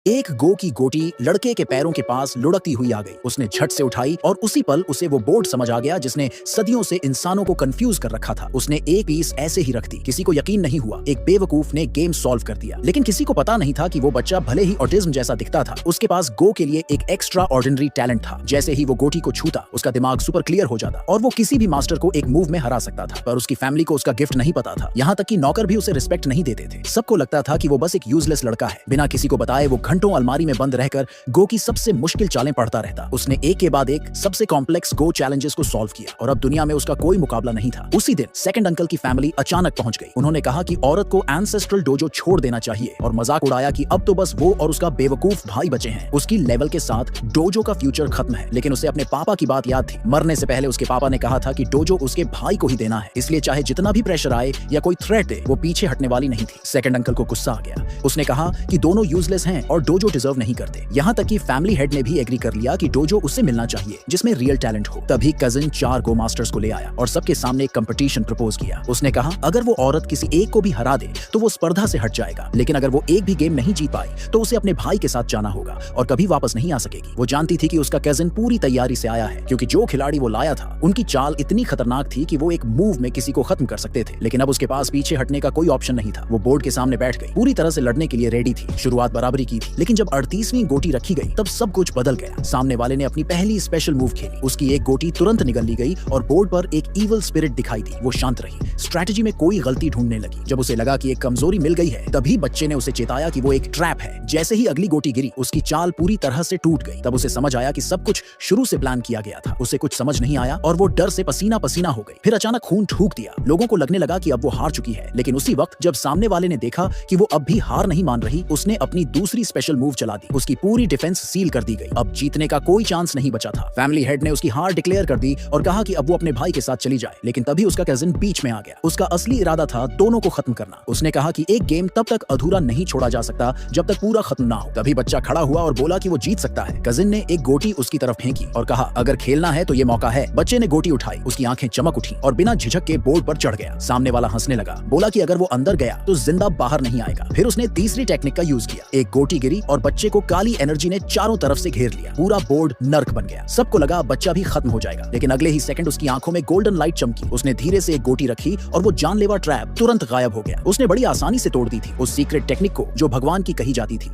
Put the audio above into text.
एक गो की गोटी लड़के के पैरों के पास लुढ़कती हुई आ गई। उसने झट से उठाई और उसी पल उसे वो बोर्ड समझ आ गया जिसने सदियों से इंसानों को कंफ्यूज कर रखा था। उसने एक पीस ऐसे ही रख दी। किसी को यकीन नहीं हुआ। एक बेवकूफ ने गेम सॉल्व कर दिया, लेकिन किसी को पता नहीं था कि वो बच्चा भले ही ऑटिज्म जैसा दिखता था, उसके पास गो के लिए एक एक्स्ट्रा ऑर्डिनरी टैलेंट था। जैसे ही वो गोटी को छूता, उसका दिमाग सुपर क्लियर हो जाता और वो किसी भी मास्टर को एक मूव में हरा सकता था। पर उसकी फैमिली को उसका गिफ्ट नहीं पता था। यहाँ तक कि नौकर भी उसे रिस्पेक्ट नहीं देते थे। सबको लगता था कि वो बस एक यूजलेस लड़का है। बिना किसी को बताए वो घंटों अलमारी में बंद रहकर गो की सबसे मुश्किल चालें पढ़ता रहता। उसने एक के बाद एक सबसे कॉम्प्लेक्स गो चैलेंजेस को सॉल्व किया और अब दुनिया में उसका कोई मुकाबला नहीं था। उसी दिन सेकंड अंकल की फैमिली अचानक पहुंच गई। उन्होंने कहा कि औरत को एंसेस्ट्रल डोजो छोड़ देना चाहिए और मजाक उड़ाया कि अब तो बस वो और उसका बेवकूफ भाई बचे हैं। उसकी लेवल के साथ डोजो का फ्यूचर खत्म है। लेकिन उसे अपने पापा की बात याद थी। मरने से पहले उसके पापा ने कहा था कि डोजो उसके भाई को ही देना है, इसलिए चाहे जितना भी प्रेशर आए या कोई थ्रेट दे, वो पीछे हटने वाली नहीं थी। सेकंड अंकल को गुस्सा आ गया। उसने कहा कि दोनों यूजलेस हैं और डोजो डिजर्व नहीं करते। यहाँ तक कि फैमिली हेड ने भी एग्री कर लिया कि डोजो उससे मिलना चाहिए जिसमें रियल टैलेंट हो। तभी कजिन 4 गो मास्टर्स को ले आया और सबके सामने एक कंपटीशन प्रपोज किया। उसने कहा अगर वो औरत किसी एक को भी हरा दे तो वो स्पर्धा से हट जाएगा, लेकिन अगर वो एक भी गेम नहीं जीत पाई तो उसे अपने भाई के साथ जाना होगा और कभी वापस नहीं आ सकेगी। वो जानती थी कि उसका कजिन पूरी तैयारी से आया है, क्योंकि जो खिलाड़ी वो लाया था उनकी चाल इतनी खतरनाक थी कि वो एक मूव में किसी को खत्म कर सकते थे। लेकिन अब उसके पास पीछे हटने का कोई ऑप्शन नहीं था। वो बोर्ड के सामने बैठ गई, पूरी तरह से लड़ने के लिए रेडी थी। शुरुआत बराबरी की थी, लेकिन जब 38वीं गोटी रखी गई तब सब कुछ बदल गया। सामने वाले ने अपनी पहली स्पेशल मूव खेली। उसकी एक गोटी तुरंत निगल ली गई और बोर्ड पर एक इविल स्पिरिट दिखाई दी। वो शांत रही, स्ट्रैटेजी में कोई गलती ढूंढने लगी। जब उसे लगा कि एक कमजोरी मिल गई है, तभी बच्चे ने उसे चेताया कि वो एक ट्रैप है। जैसे ही अगली गोटी गिरी, उसकी चाल पूरी तरह से टूट गई। तब उसे समझ आया कि सब कुछ शुरू से प्लान किया गया था। उसे कुछ समझ नहीं आया और वो डर से पसीना पसीना हो गई। फिर अचानक खून थूक दिया। लोगों को लगने लगा कि अब वो हार चुकी है, लेकिन उसी वक्त जब सामने वाले ने देखा कि वो अब भी हार नहीं मान रही, उसने अपनी दूसरी स्पेशल मूव चला दी। उसकी पूरी डिफेंस सील कर दी गई। अब जीतने का कोई चांस नहीं बचा था। फैमिली हेड ने उसकी हार डिक्लेयर कर दी और कहा कि अब वो अपने भाई के साथ चली जाए, लेकिन तभी उसका कजिन बीच में आ गया। उसका असली इरादा था दोनों को खत्म करना। उसने कहा कि एक गेम तब तक अधूरा नहीं छोड़ा जा सकता जब तक पूरा खत्म ना हो। तभी बच्चा खड़ा हुआ और बोला कि वो जीत सकता है। कजिन ने एक गोटी उसकी तरफ फेंकी और कहा अगर खेलना है तो ये मौका है। बच्चे ने गोटी उठाई, उसकी आंखें चमक उठी और बिना झिझक के बोर्ड पर चढ़ गया। सामने वाला हंसने लगा, बोला कि अगर वो अंदर गया तो जिंदा बाहर नहीं आएगा। फिर उसने तीसरी टेक्निक का यूज किया। एक गोटी गिरी और बच्चे को काली एनर्जी ने चारों तरफ से घेर लिया। पूरा बोर्ड नर्क बन गया। सबको लगा बच्चा भी खत्म हो जाएगा, लेकिन अगले ही सेकंड उसकी आंखों में गोल्डन लाइट चमकी। उसने धीरे से एक गोटी रखी और वो जानलेवा ट्रैप तुरंत गायब हो गया। उसने बड़ी आसानी से तोड़ दी थी उस सीक्रेट टेक्निक को जो भगवान की कही जाती थी।